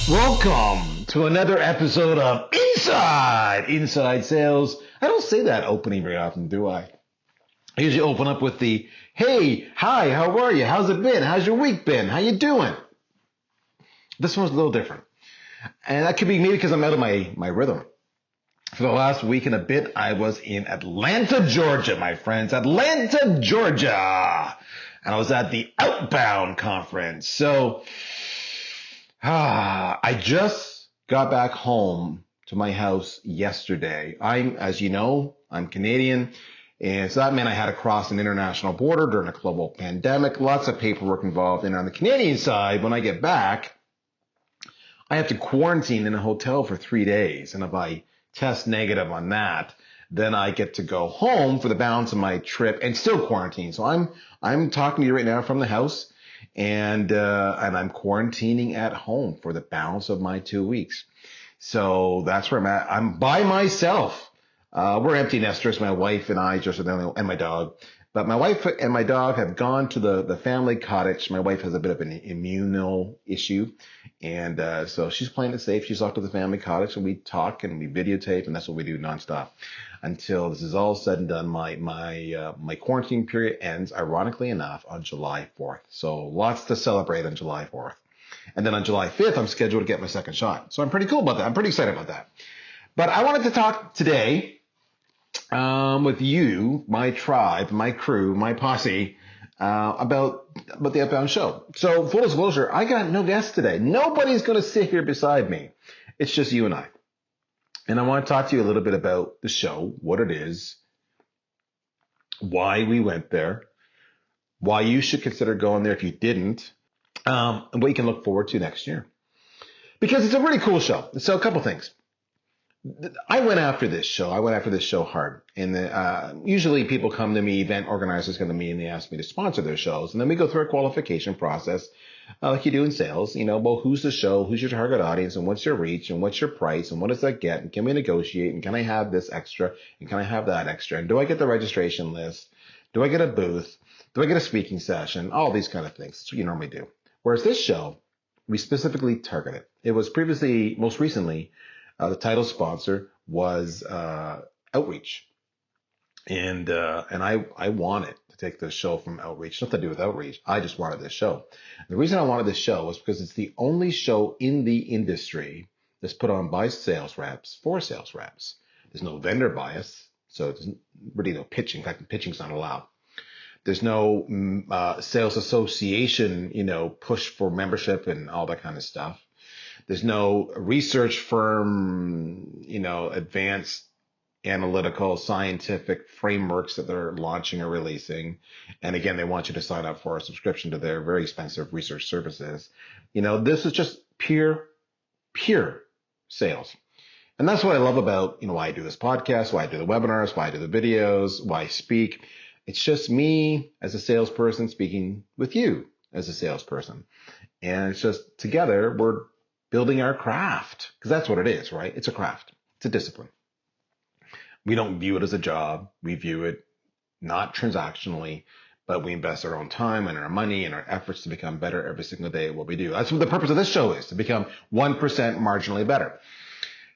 Welcome to another episode of Inside Sales. I don't say that opening very often, do I? I usually open up with the, hey, hi, how are you? How's it been? How's your week been? How you doing? This one's a little different. And that could be maybe because I'm out of my rhythm. For the last week and a bit, I was in Atlanta, Georgia, my friends. Atlanta, Georgia. And I was at the OutBound Conference. So, I just got back home to my house yesterday. As you know, I'm Canadian. And so that meant I had to cross an international border during a global pandemic. Lots of paperwork involved. And on the Canadian side, when I get back, I have to quarantine in a hotel for 3 days. And if I test negative on that, then I get to go home for the balance of my trip and still quarantine. So I'm talking to you right now from the house, and I'm quarantining at home for the balance of my 2 weeks. So that's where I'm at. I'm by myself. We're empty nesters, my wife and I, and my dog. But my wife and my dog have gone to the family cottage. My wife has a bit of an immunal issue. And so she's playing it safe. She's off to the family cottage, and we talk and we videotape, and that's what we do nonstop until this is all said and done. My quarantine period ends, ironically enough, on July 4th. So lots to celebrate on July 4th. And then on July 5th, I'm scheduled to get my second shot. So I'm pretty cool about that. I'm pretty excited about that. But I wanted to talk today with you, my tribe, my crew, my posse, about the OutBound show. So full disclosure, I got no guests today. Nobody's going to sit here beside me. It's just you and I. And I want to talk to you a little bit about the show, what it is, why we went there, why you should consider going there if you didn't, and what you can look forward to next year. Because it's a really cool show. So a couple things. I went after this show hard. And usually people come to me, event organizers come to me, and they ask me to sponsor their shows. And then we go through a qualification process, like you do in sales. Well, who's the show? Who's your target audience? And what's your reach? And what's your price? And what does that get? And can we negotiate? And can I have this extra? And can I have that extra? And do I get the registration list? Do I get a booth? Do I get a speaking session? All these kind of things. That's what you normally do. Whereas this show, we specifically targeted. It was most recently, the title sponsor was Outreach, and I wanted to take this show from Outreach. Nothing to do with Outreach. I just wanted this show. The reason I wanted this show was because it's the only show in the industry that's put on by sales reps for sales reps. There's no vendor bias, so there's really no pitching. In fact, pitching's not allowed. There's no sales association, push for membership and all that kind of stuff. There's no research firm, advanced analytical scientific frameworks that they're launching or releasing. And again, they want you to sign up for a subscription to their very expensive research services. This is just pure sales. And that's what I love about, why I do this podcast, why I do the webinars, why I do the videos, why I speak. It's just me as a salesperson speaking with you as a salesperson. And it's just together, we're building our craft, because that's what it is, right? It's a craft. It's a discipline. We don't view it as a job. We view it not transactionally, but we invest our own time and our money and our efforts to become better every single day at what we do. That's what the purpose of this show is, to become 1% marginally better.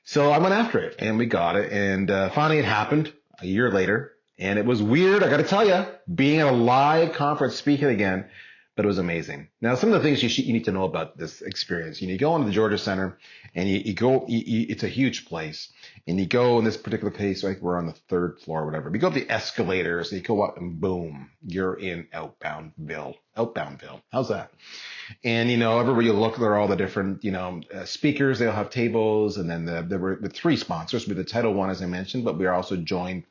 So I went after it, and we got it. And finally it happened a year later. And it was weird, I got to tell you, being at a live conference speaking again. But it was amazing. Now, some of the things you need to know about this experience. You go into the Georgia Center, and you go. It's a huge place, and you go in this particular case. Like we're on the 3rd floor, or whatever. You go up the escalators, and you go up, and boom, you're in Outboundville. How's that? And everywhere you look, there are all the different speakers. They all have tables, and then there were the 3 sponsors. With the title one, as I mentioned, but we are also joined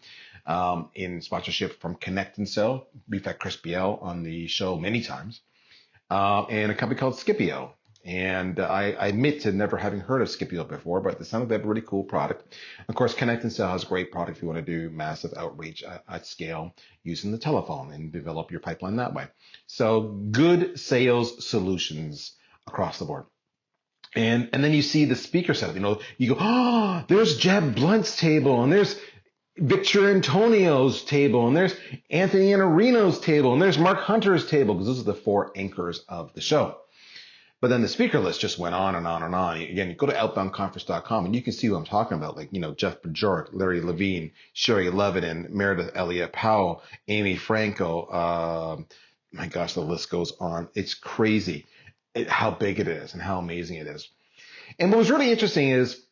in sponsorship from Connect and Sell. We've had Chris Biel on the show many times, and a company called Scipio. And I admit to never having heard of Scipio before, but it sounded like a really cool product. Of course, Connect and Sell has a great product if you want to do massive outreach at scale using the telephone and develop your pipeline that way. So good sales solutions across the board. And then you see the speaker setup. You go, there's Jeb Blunt's table, and there's Victor Antonio's table, and there's Anthony Iannarino's table, and there's Mark Hunter's table, because those are the 4 anchors of the show. But then the speaker list just went on and on and on. Again, you go to outboundconference.com and you can see who I'm talking about. Like, Jeff Bajorek, Larry Levine, Sherry Levitin, Meredith Elliott Powell, Amy Franco. My gosh, the list goes on. It's crazy how big it is and how amazing it is. And what was really interesting is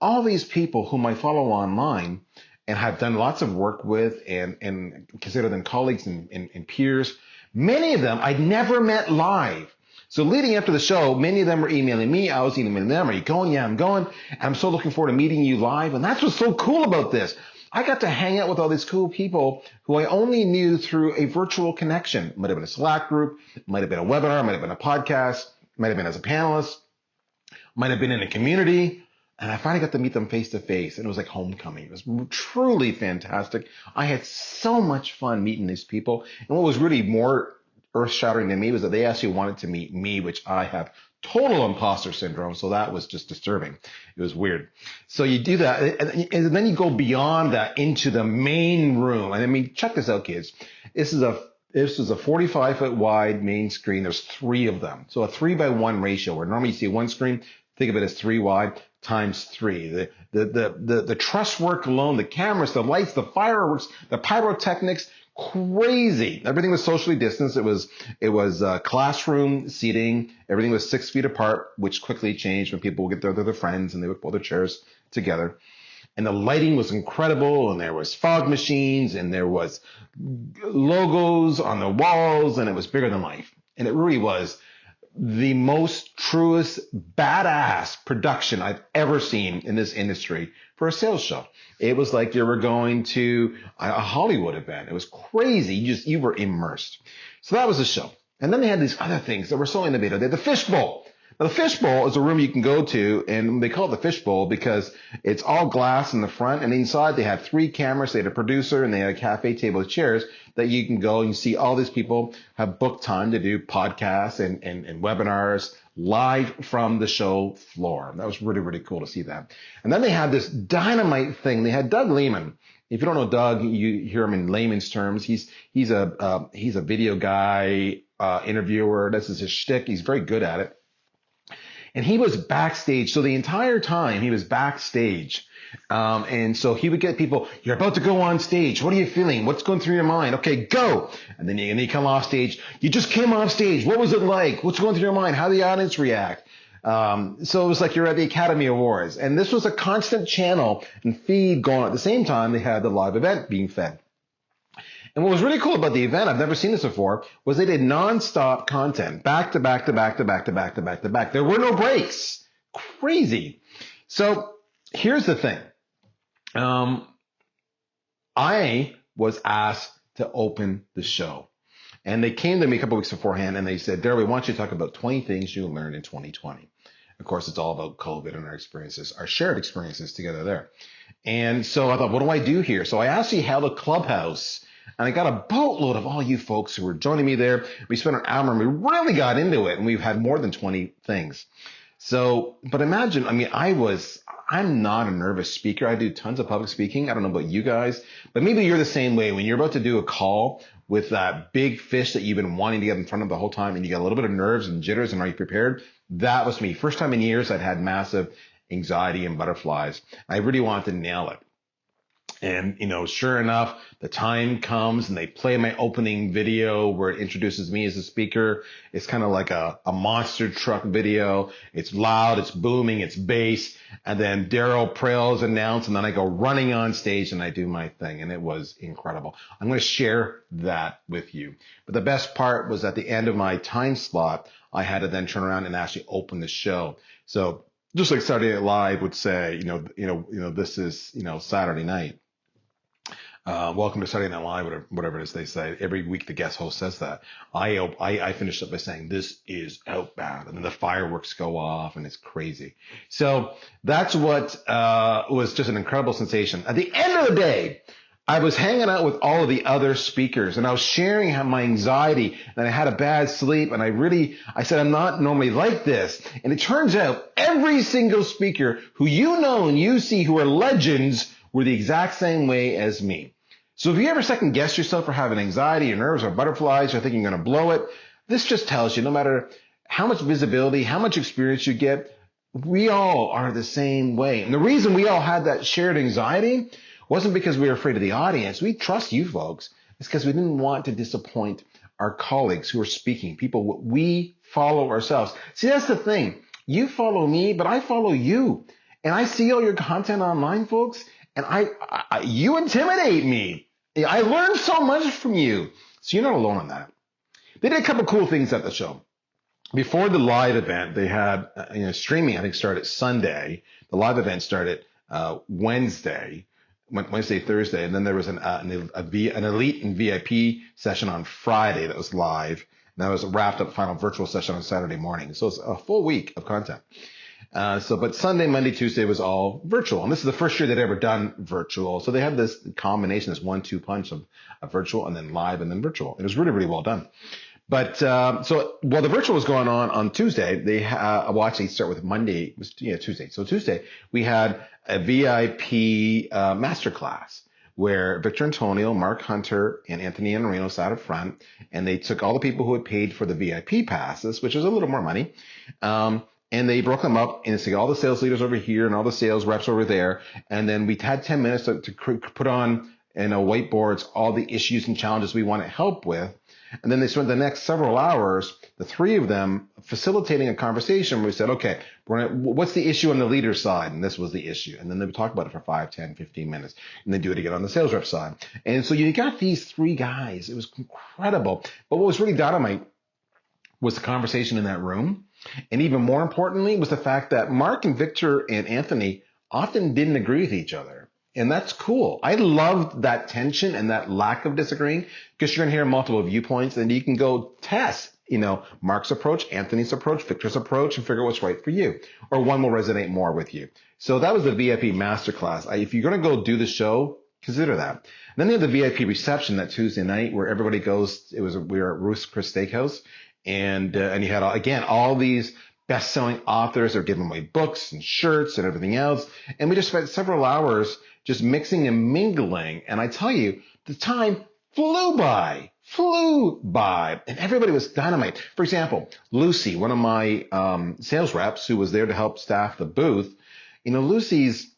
all these people whom I follow online and have done lots of work with and consider them colleagues and peers, many of them I'd never met live. So leading up to the show, many of them were emailing me. I was emailing them. Are you going? Yeah, I'm going. And I'm so looking forward to meeting you live. And that's what's so cool about this. I got to hang out with all these cool people who I only knew through a virtual connection. It might have been a Slack group, it might have been a webinar, might have been a podcast, might have been as a panelist, might have been in a community. And I finally got to meet them face to face. And it was like homecoming. It was truly fantastic. I had so much fun meeting these people. And what was really more earth-shattering to me was that they actually wanted to meet me, which I have total imposter syndrome. So that was just disturbing. It was weird. So you do that. And then you go beyond that into the main room. And I mean, check this out, kids. This is a 45-foot wide main screen. There's 3 of them. So a 3:1 ratio, where normally you see one screen, think of it as 3 wide times 3. The truss work alone, the cameras, the lights, the fireworks, the pyrotechnics, crazy. Everything was socially distanced. It was classroom seating. Everything was 6 feet apart, which quickly changed when people would get their friends and they would pull their chairs together. And the lighting was incredible, and there was fog machines, and there was logos on the walls, and it was bigger than life. And it really was the most truest badass production I've ever seen in this industry for a sales show. It was like you were going to a Hollywood event. It was crazy. You were immersed. So that was the show. And then they had these other things that were so innovative. They had the fishbowl. Now, the fishbowl is a room you can go to, and they call it the fishbowl because it's all glass in the front, and inside they had 3 cameras. They had a producer, and they had a cafe table with chairs that you can go and see all these people have booked time to do podcasts and webinars live from the show floor. That was really, really cool to see that. And then they had this dynamite thing. They had Doug Lehman. If you don't know Doug, you hear him in layman's terms. He's a video guy, interviewer. This is his shtick. He's very good at it. And he was backstage. So the entire time he was backstage. And so he would get people, you're about to go on stage. What are you feeling? What's going through your mind? Okay, go. And then you come off stage. You just came off stage. What was it like? What's going through your mind? How did the audience react? So it was like you're at the Academy Awards. And this was a constant channel and feed going on. At the same time, they had the live event being fed. And what was really cool about the event, I've never seen this before, was they did nonstop content, back to back to back to back to back to back to back. There were no breaks. Crazy. So here's the thing. I was asked to open the show. And they came to me a couple weeks beforehand and they said, Darryl, we want you to talk about 20 things you learned in 2020. Of course, it's all about COVID and our experiences, our shared experiences together there. And so I thought, what do I do here? So I actually held a clubhouse. And I got a boatload of all you folks who were joining me there. We spent an hour and we really got into it, and we've had more than 20 things. So, but imagine, I mean, I'm not a nervous speaker. I do tons of public speaking. I don't know about you guys, but maybe you're the same way. When you're about to do a call with that big fish that you've been wanting to get in front of the whole time, and you got a little bit of nerves and jitters, and are you prepared? That was me. First time in years I'd had massive anxiety and butterflies. I really wanted to nail it. And, sure enough, the time comes and they play my opening video where it introduces me as a speaker. It's kind of like a monster truck video. It's loud, it's booming, it's bass. And then Praill is announced, and then I go running on stage and I do my thing. And it was incredible. I'm going to share that with you. But the best part was at the end of my time slot, I had to then turn around and actually open the show. So just like Saturday Night Live would say, this is, Saturday night. Welcome to Saturday Night Live, whatever it is they say. Every week the guest host says that. I finished up by saying, this is Outbound. And then the fireworks go off and it's crazy. So that's what was just an incredible sensation. At the end of the day, I was hanging out with all of the other speakers and I was sharing my anxiety and I had a bad sleep and I said, I'm not normally like this. And it turns out every single speaker who you know and you see who are legends were the exact same way as me. So if you ever second guess yourself for having anxiety or nerves or butterflies or thinking you're going to blow it, this just tells you no matter how much visibility, how much experience you get, we all are the same way. And the reason we all had that shared anxiety wasn't because we were afraid of the audience. We trust you folks. It's because we didn't want to disappoint our colleagues who are speaking, people we follow ourselves. See, that's the thing. You follow me, but I follow you. And I see all your content online, folks, and you intimidate me. I learned so much from you. So you're not alone on that. They did a couple cool things at the show. Before the live event, they had streaming. I think started Sunday. The live event started Wednesday, Thursday, and then there was an elite and VIP session on Friday that was live. And that was a wrapped up final virtual session on Saturday morning. So it's a full week of content. But Sunday, Monday, Tuesday was all virtual. And this is the first year they'd ever done virtual. So they had this combination, this 1-2 punch of virtual and then live and then virtual. It was really, really well done. But so while the virtual was going on Tuesday, they actually start with Monday. It was Tuesday. So Tuesday we had a VIP masterclass where Victor Antonio, Mark Hunter, and Anthony Iannarino sat up front, and they took all the people who had paid for the VIP passes, which was a little more money, and they broke them up and all the sales leaders over here and all the sales reps over there, and then we had 10 minutes to put on whiteboards all the issues and challenges we want to help with. And then they spent the next several hours, the three of them, facilitating a conversation where we said, okay, what's the issue on the leader side? And this was the issue. And then they would talk about it for 5, 10, 15 minutes. And they do it again on the sales rep side. And so you got these three guys. It was incredible. But what was really dynamite was the conversation in that room. And even more importantly was the fact that Mark and Victor and Anthony often didn't agree with each other. And that's cool. I loved that tension and that lack of disagreeing because you're going to hear multiple viewpoints and you can go test, Mark's approach, Anthony's approach, Victor's approach, and figure out what's right for you. Or one will resonate more with you. So that was the VIP masterclass. If you're going to go do the show, consider that. And then they had the VIP reception that Tuesday night where everybody goes. We were at Ruth's Chris Steakhouse, and you had all these best-selling authors. They're giving away books and shirts and everything else. And we just spent several hours just mixing and mingling. And I tell you, the time flew by, and everybody was dynamite. For example, Lucy, one of my sales reps who was there to help staff the booth, Lucy's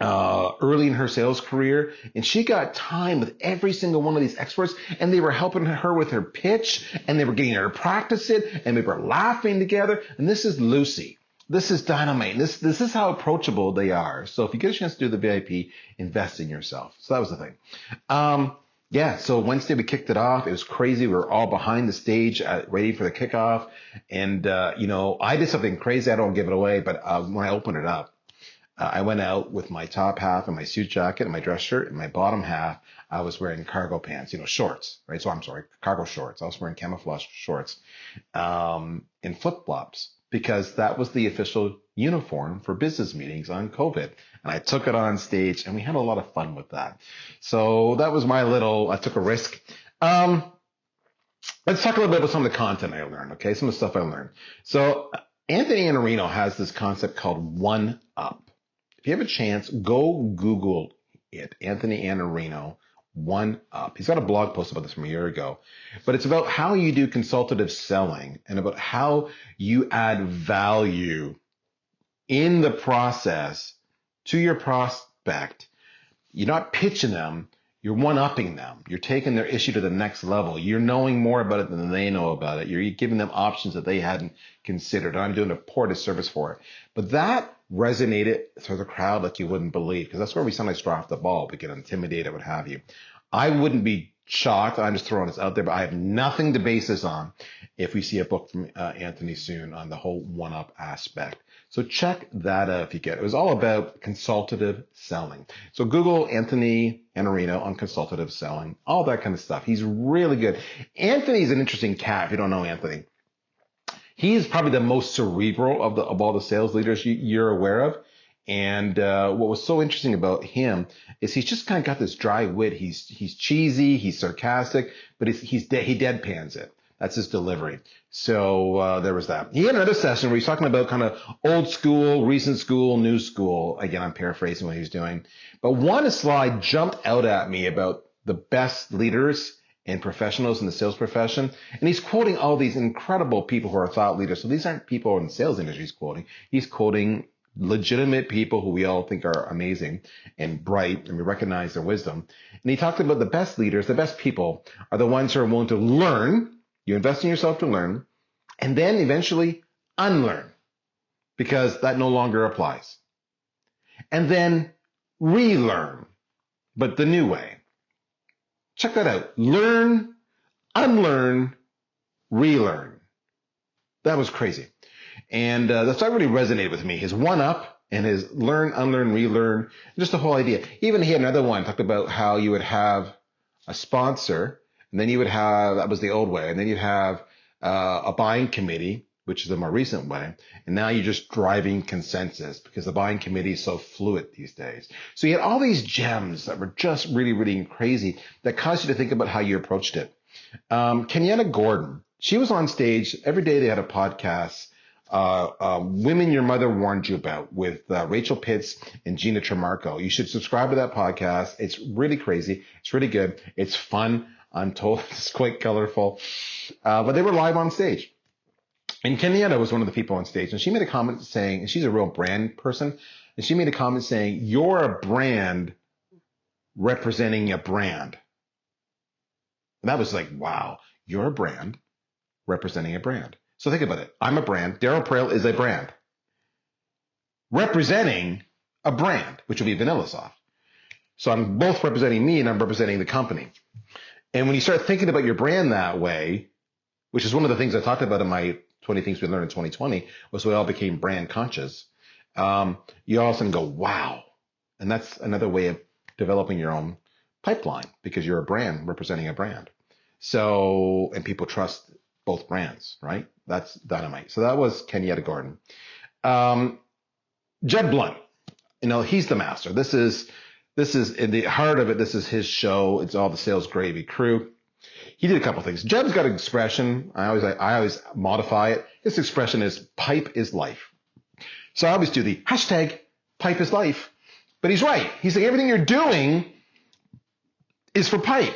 early in her sales career, and she got time with every single one of these experts, and they were helping her with her pitch, and they were getting her to practice it, and they were laughing together. And this is Lucy. This is dynamite. This is how approachable they are. So if you get a chance to do the VIP, invest in yourself. So that was the thing. So Wednesday we kicked it off. It was crazy. We were all behind the stage ready for the kickoff. And, I did something crazy. I don't give it away, but when I opened it up, I went out with my top half and my suit jacket and my dress shirt, and my bottom half, I was wearing cargo pants, shorts, right? So I'm sorry, cargo shorts. I was wearing camouflage shorts, and flip-flops, because that was the official uniform for business meetings on COVID. And I took it on stage and we had a lot of fun with that. So that was I took a risk. Let's talk a little bit about some of the content I learned, okay? Some of the stuff I learned. So Anthony Iannarino has this concept called One Up. If you have a chance, go Google it. Anthony Iannarino, One Up. He's got a blog post about this from a year ago, but it's about how you do consultative selling and about how you add value in the process to your prospect. You're not pitching them. You're one-upping them. You're taking their issue to the next level. You're knowing more about it than they know about it. You're giving them options that they hadn't considered. And I'm doing a poor disservice for it. But that resonated through the crowd like you wouldn't believe, because that's where we sometimes drop the ball. We get intimidated, what have you. I wouldn't be shocked. I'm just throwing this out there, but I have nothing to base this on if we see a book from Anthony soon on the whole one-up aspect. So check that out if you get it. It was all about consultative selling. So Google Anthony Iannarino on consultative selling, all that kind of stuff. He's really good. Anthony's an interesting cat if you don't know Anthony. He's probably the most cerebral of all the sales leaders you're aware of. And what was so interesting about him is he's just kind of got this dry wit. He's cheesy, he's sarcastic, but he deadpans it. That's his delivery. So there was that. He had another session where he's talking about kind of old school, recent school, new school. Again, I'm paraphrasing what he's doing. But one slide jumped out at me about the best leaders and professionals in the sales profession. And he's quoting all these incredible people who are thought leaders. So these aren't people in the sales industry he's quoting. He's quoting legitimate people who we all think are amazing and bright, and we recognize their wisdom. And he talked about the best leaders, the best people are the ones who are willing to learn. You invest in yourself to learn, and then eventually unlearn, because that no longer applies. And then relearn, but the new way. Check that out. Learn, unlearn, relearn. That was crazy. And that's what really resonated with me. His one up and his learn, unlearn, relearn, just the whole idea. Even he had another one, talked about how you would have a sponsor, and then you would have, that was the old way, and then you'd have a buying committee, which is the more recent way. And now you're just driving consensus because the buying committee is so fluid these days. So you had all these gems that were just really, really crazy that caused you to think about how you approached it. Kenyatta Gordon, she was on stage every day. They had a podcast, Women Your Mother Warned You About, with Rachel Pitts and Gina Tremarco. You should subscribe to that podcast. It's really crazy. It's really good. It's fun. I'm told it's quite colorful. But they were live on stage. And Kenyatta was one of the people on stage, and she made a comment saying, and she's a real brand person, and she made a comment saying, you're a brand representing a brand. And that was like, wow, you're a brand representing a brand. So think about it. I'm a brand. Darryl Praill is a brand representing a brand, which would be VanillaSoft. So I'm both representing me and I'm representing the company. And when you start thinking about your brand that way, which is one of the things I talked about in my 20 things we learned in 2020, was we all became brand conscious. You all of a sudden go, wow. And that's another way of developing your own pipeline, because you're a brand representing a brand. So, and people trust both brands, right? That's dynamite. So that was Kenyatta Gordon. Jed Blunt, he's the master. This is in the heart of it. This is his show. It's all the sales gravy crew. He did a couple things. Jed's got an expression. I always modify it. His expression is pipe is life. So I always do the hashtag pipe is life. But he's right. He's like, everything you're doing is for pipe.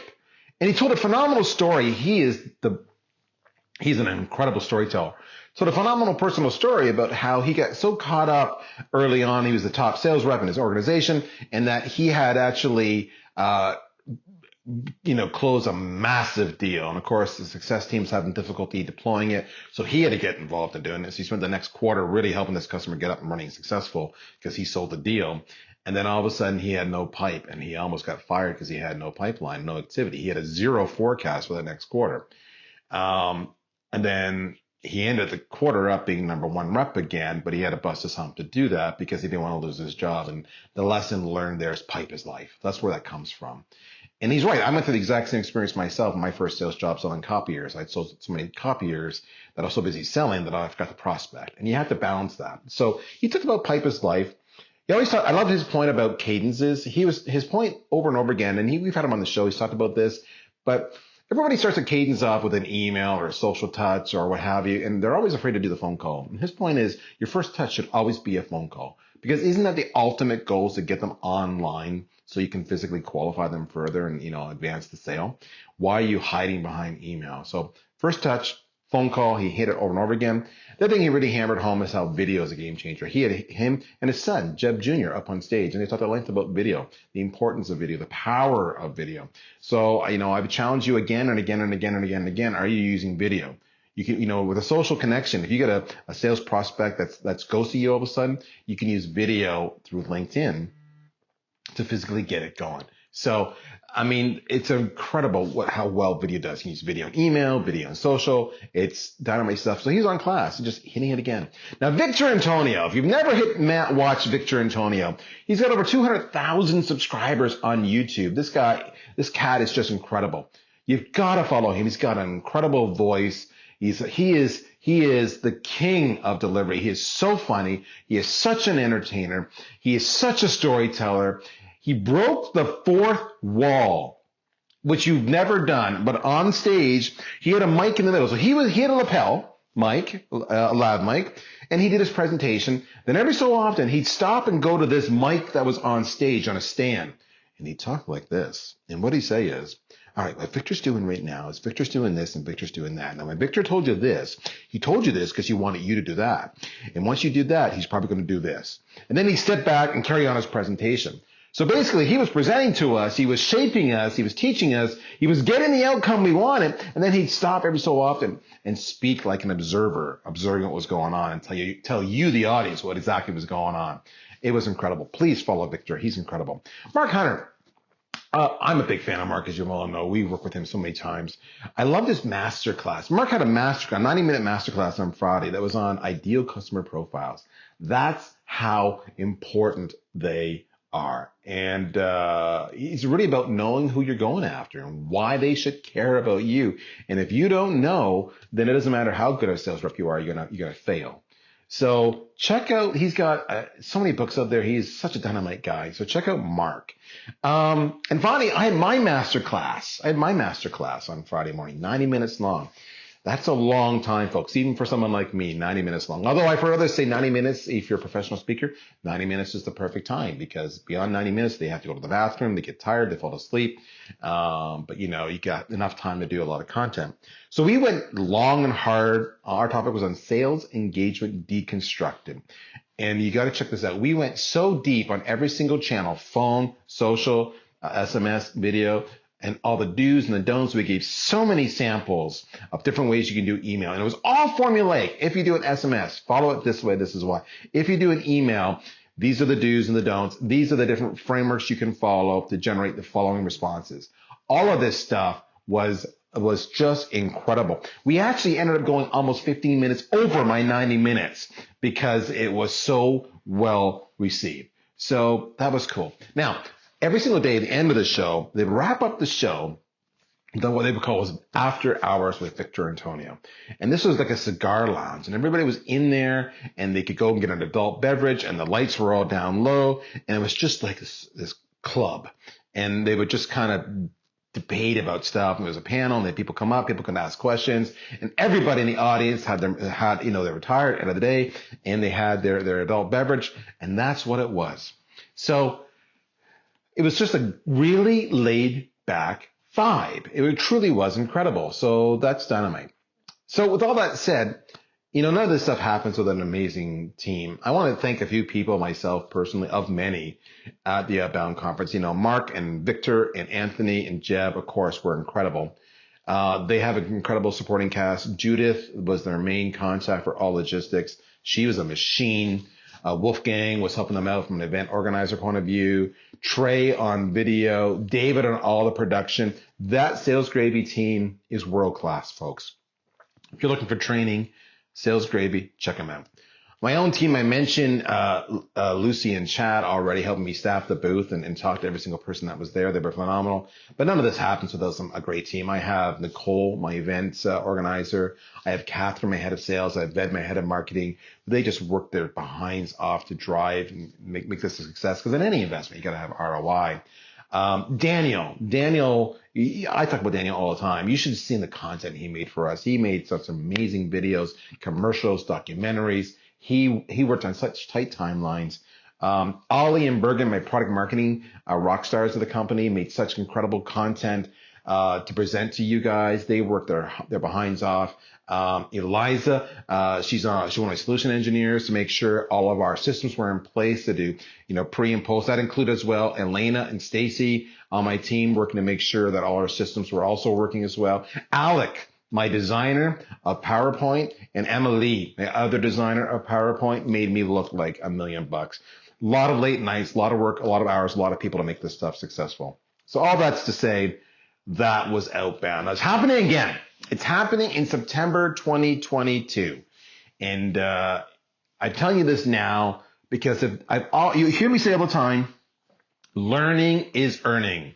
And he told a phenomenal story. He's an incredible storyteller. So the phenomenal personal story about how he got so caught up early on. He was the top sales rep in his organization, and that he had actually, close a massive deal. And of course, the success team's having difficulty deploying it. So he had to get involved in doing this. He spent the next quarter really helping this customer get up and running successful because he sold the deal. And then all of a sudden he had no pipe, and he almost got fired because he had no pipeline, no activity. He had a zero forecast for the next quarter. And then he ended the quarter up being number one rep again, but he had to bust his hump to do that because he didn't want to lose his job. And the lesson learned there is pipe is life. That's where that comes from. And he's right. I went through the exact same experience myself in my first sales job selling copiers. I'd sold so many copiers that I was so busy selling that I forgot the prospect. And you have to balance that. So he talked about pipe is life. He always talked, I loved his point about cadences. His point over and over again, and we've had him on the show. He's talked about this, but everybody starts a cadence off with an email or a social touch or what have you, and they're always afraid to do the phone call. And his point is your first touch should always be a phone call, because isn't that the ultimate goal, is to get them online so you can physically qualify them further and, advance the sale? Why are you hiding behind email? So first touch, phone call, he hit it over and over again. The other thing he really hammered home is how video is a game changer. He had him and his son, Jeb Jr., up on stage, and they talked at length about video, the importance of video, the power of video. So, I've challenged you again and again and again and again and again. Are you using video? You can, with a social connection, if you get a sales prospect that's ghosting you all of a sudden, you can use video through LinkedIn to physically get it going. So, it's incredible how well video does. You can use video in email, video in social. It's dynamite stuff. So he's on class and just hitting it again. Now, Victor Antonio, if you've never watch Victor Antonio, he's got over 200,000 subscribers on YouTube. This cat is just incredible. You've got to follow him. He's got an incredible voice. He is the king of delivery. He is so funny. He is such an entertainer. He is such a storyteller. He broke the fourth wall, which you've never done, but on stage, he had a mic in the middle. So he had a lapel mic, a lav mic, and he did his presentation. Then every so often, he'd stop and go to this mic that was on stage on a stand, and he'd talk like this. And what he'd say is, all right, what Victor's doing right now is Victor's doing this and Victor's doing that. Now, when Victor told you this, he told you this because he wanted you to do that. And once you did that, he's probably going to do this. And then he stepped back and carry on his presentation. So basically, he was presenting to us, he was shaping us, he was teaching us, he was getting the outcome we wanted, and then he'd stop every so often and speak like an observer, observing what was going on, and tell you, the audience, what exactly was going on. It was incredible. Please follow Victor. He's incredible. Mark Hunter. I'm a big fan of Mark, as you all know. We work with him so many times. I loved his masterclass. Mark had a 90-minute masterclass on Friday that was on ideal customer profiles. That's how important they are. And it's really about knowing who you're going after and why they should care about you. And if you don't know, then it doesn't matter how good a sales rep you are, you're gonna fail. So check out, he's got so many books out there. He's such a dynamite guy. So check out Mark. And finally, I had my master class. On Friday morning, 90 minutes long. That's a long time, folks, even for someone like me, 90 minutes long. Although I've heard others say 90 minutes, if you're a professional speaker, 90 minutes is the perfect time, because beyond 90 minutes, they have to go to the bathroom, they get tired, they fall asleep. But you got enough time to do a lot of content. So we went long and hard. Our topic was on sales engagement deconstructed. And you got to check this out. We went so deep on every single channel: phone, social, SMS, video, and all the do's and the don'ts. We gave so many samples of different ways you can do email. And it was all formulaic. If you do an SMS, follow it this way. This is why. If you do an email, these are the do's and the don'ts. These are the different frameworks you can follow to generate the following responses. All of this stuff was just incredible. We actually ended up going almost 15 minutes over my 90 minutes because it was so well received. So that was cool. Now, every single day at the end of the show, they wrap up the show, what they would call was After Hours with Victor Antonio. And this was like a cigar lounge, and everybody was in there, and they could go and get an adult beverage, and the lights were all down low, and it was just like this club. And they would just kind of debate about stuff, and there was a panel, and then people come up, people can ask questions, and everybody in the audience they were tired at the end of the day, and they had their adult beverage, and that's what it was. So it was just a really laid back vibe. It truly was incredible. So that's dynamite. So with all that said, none of this stuff happens with an amazing team. I want to thank a few people myself personally, of many, at the OutBound Conference. Mark and Victor and Anthony and Jeb, of course, were incredible. They have an incredible supporting cast. Judith was their main contact for all logistics. She was a machine. Wolfgang was helping them out from an event organizer point of view. Trey on video. David on all the production. That Sales Gravy team is world class, folks. If you're looking for training, Sales Gravy, check them out. My own team, I mentioned Lucy and Chad already helping me staff the booth and talk to every single person that was there. They were phenomenal. But none of this happens without a great team. I have Nicole, my events organizer. I have Catherine, my head of sales. I have Ved, my head of marketing. They just work their behinds off to drive and make this a success. Because in any investment, you got to have ROI. Daniel, I talk about Daniel all the time. You should have seen the content he made for us. He made such amazing videos, commercials, documentaries. He worked on such tight timelines. Ollie and Bergen, my product marketing rock stars of the company, made such incredible content to present to you guys. They worked their behinds off. Eliza, she's one of my solution engineers to make sure all of our systems were in place to do, pre and post. That included as well Elena and Stacy on my team working to make sure that all our systems were also working as well. Alec, my designer of PowerPoint, and Emily, my other designer of PowerPoint, made me look like $1 million. A lot of late nights, a lot of work, a lot of hours, a lot of people to make this stuff successful. So all that's to say, that was Outbound. It's happening again. It's happening in September 2022. And I'm telling you this now because you hear me say all the time, learning is earning.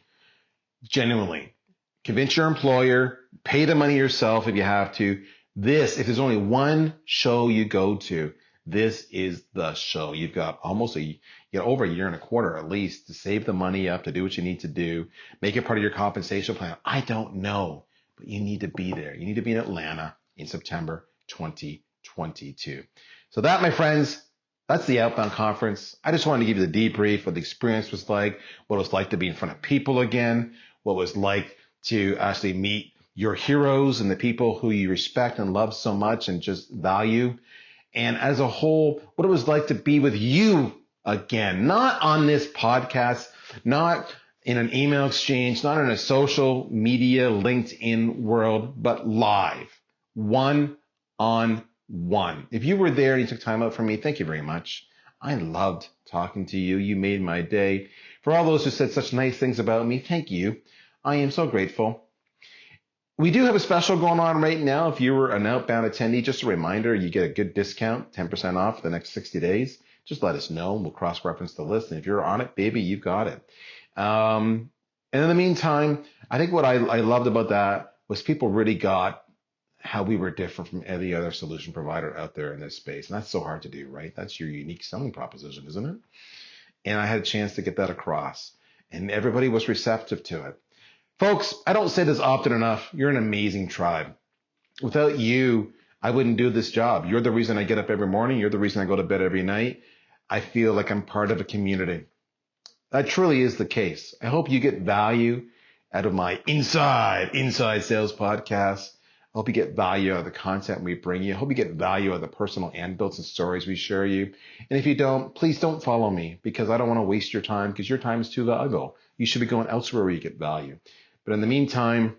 Genuinely. Convince your employer, pay the money yourself if you have to. If there's only one show you go to, this is the show. You've got over a year and a quarter at least to save the money up, to do what you need to do, make it part of your compensation plan. I don't know, but you need to be there. You need to be in Atlanta in September 2022. So that, my friends, that's the OutBound Conference. I just wanted to give you the debrief, what the experience was like, what it was like to be in front of people again, what it was like to actually meet your heroes and the people who you respect and love so much and just value. And as a whole, what it was like to be with you again, not on this podcast, not in an email exchange, not in a social media LinkedIn world, but live, one on one. If you were there and you took time out for me, thank you very much. I loved talking to you. You made my day. For all those who said such nice things about me, thank you. I am so grateful. We do have a special going on right now. If you were an Outbound attendee, just a reminder, you get a good discount, 10% off the next 60 days. Just let us know and we'll cross-reference the list. And if you're on it, baby, you've got it. And in the meantime, I think what I loved about that was people really got how we were different from any other solution provider out there in this space. And that's so hard to do, right? That's your unique selling proposition, isn't it? And I had a chance to get that across. And everybody was receptive to it. Folks, I don't say this often enough. You're an amazing tribe. Without you, I wouldn't do this job. You're the reason I get up every morning. You're the reason I go to bed every night. I feel like I'm part of a community. That truly is the case. I hope you get value out of my Inside Sales podcast. I hope you get value out of the content we bring you. I hope you get value out of the personal anecdotes and stories we share you. And if you don't, please don't follow me because I don't want to waste your time because your time is too valuable. You should be going elsewhere where you get value. But in the meantime,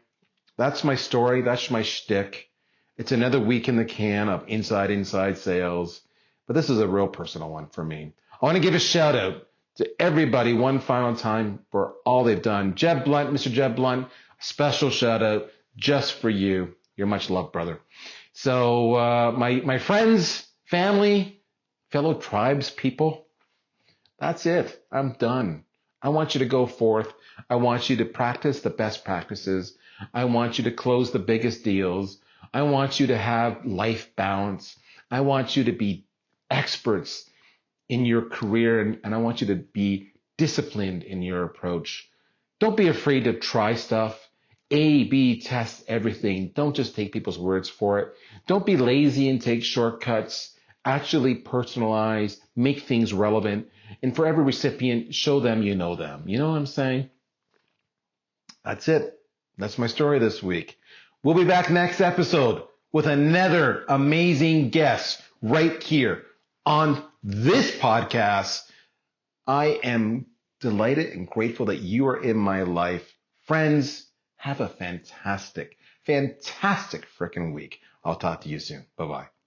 that's my story. That's my shtick. It's another week in the can of inside sales. But this is a real personal one for me. I want to give a shout out to everybody one final time for all they've done. Jeb Blunt, Mr. Jeb Blunt, special shout out just for you. You're much loved, brother. So my friends, family, fellow tribes people, that's it. I'm done. I want you to go forth. I want you to practice the best practices. I want you to close the biggest deals. I want you to have life balance. I want you to be experts in your career, and I want you to be disciplined in your approach. Don't be afraid to try stuff. A/B test everything. Don't just take people's words for it. Don't be lazy and take shortcuts. Actually personalize, make things relevant. And for every recipient, show them you know them. You know what I'm saying? That's it. That's my story this week. We'll be back next episode with another amazing guest right here on this podcast. I am delighted and grateful that you are in my life. Friends, have a fantastic freaking week. I'll talk to you soon. Bye-bye.